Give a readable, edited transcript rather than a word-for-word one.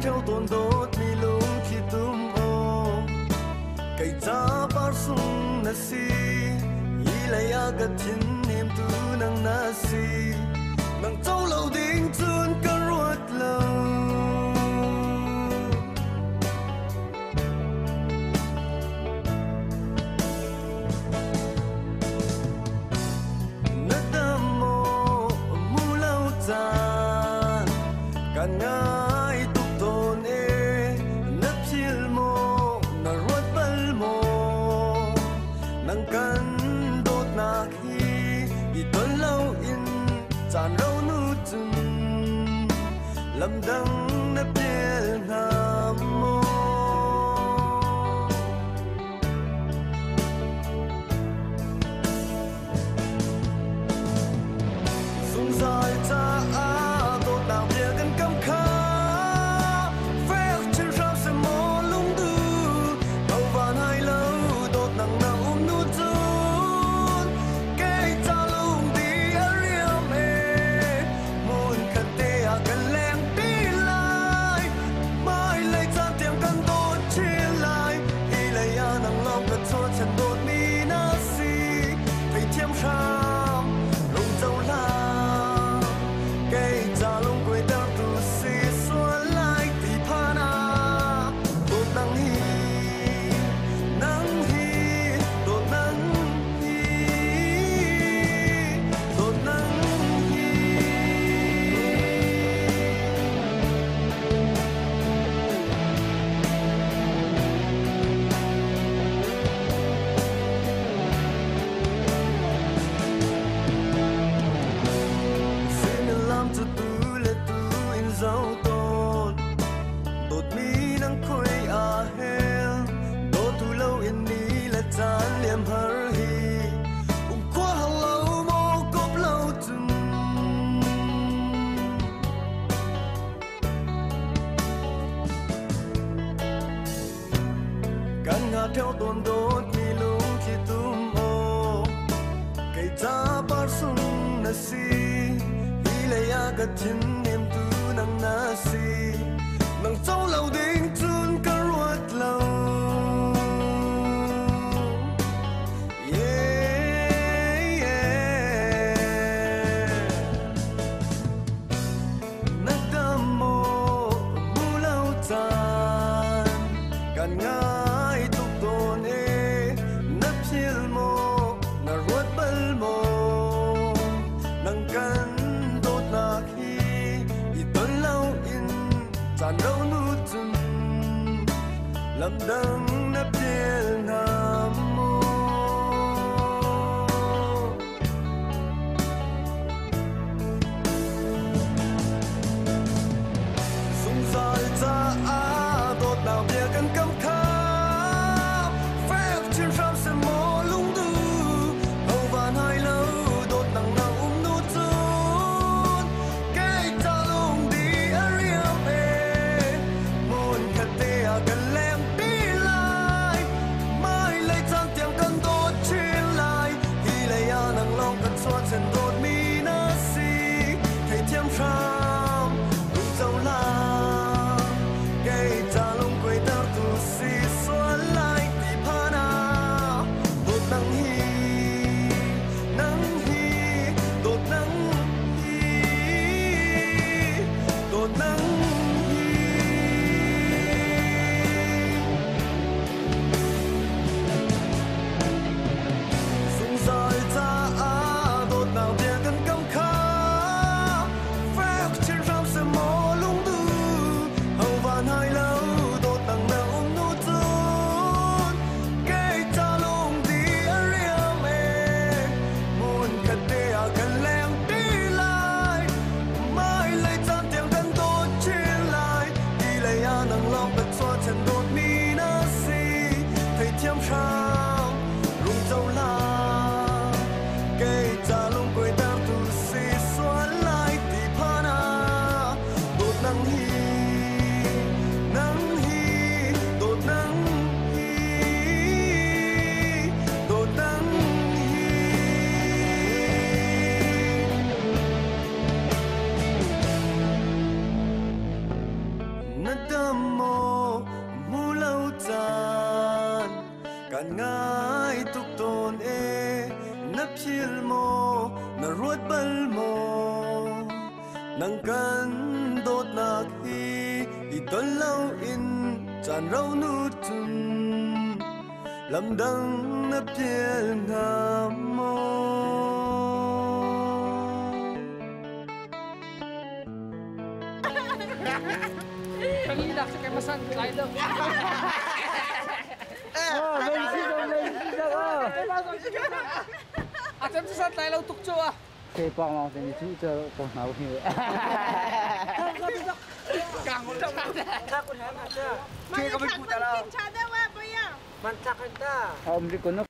theo tuần đốt mi lung khi tum ô cây cha par sung na si ilay agat tin niệm tu nang na si nang châu lâu đinh chun cả ruột lâu nát đam mô mu lâu tan cả ngày tục tôn e nát chill mô na ruột bal mô nang kan đốt na khi i tuần lâu in chan rau nu chun lam dang na pel nam mô sung sai cha a đốt na bia gần cam kha phép chân rau se mô lung du đâu van hai lâu đốt nang na nu chun cây cha lung đi area me mun kan te a kan leng ti lai mai lai cha tiang kan đốt chia lai i lai a nang lau ka cho chân đốt mi na si thầy thiam ram lung châu la cây cha lung quay đang tu si xóa lại thì pha na đốt nang hi đốt nang hi đốt nang hi xin làm cho tu lệ tu in dấu tôn đốt mi nang khôi a hel đốt tu lâu in ni là chan liam har hi qua hang lâu mô cốp lâu chun căn ngã theo tôn đốt mi lung khi tum ô cây cha par sung na si ilay agat tin niệm tu nang na si nang châu lâu đinh chun cả ruột lâu yeah yeah nát đam mô mu lâu tan kan ngai tục tôn e nát chill mô na ruột bal mô nang kan đốt na khi i tuần lâu in chan rau nu chun nang kan dot na khi i ton lâu in chan rau nu chun lam dang na piel nga mo Kanina sa kay masan tayo. À chấm sắt tay lâu tục chưa à? Thế bọn nó thì chú cho còn nấu thì Càng một trong Chắc con hả chưa? Kia có bị cụ ta đâu? Mình chắc anh ta. ông đi con nó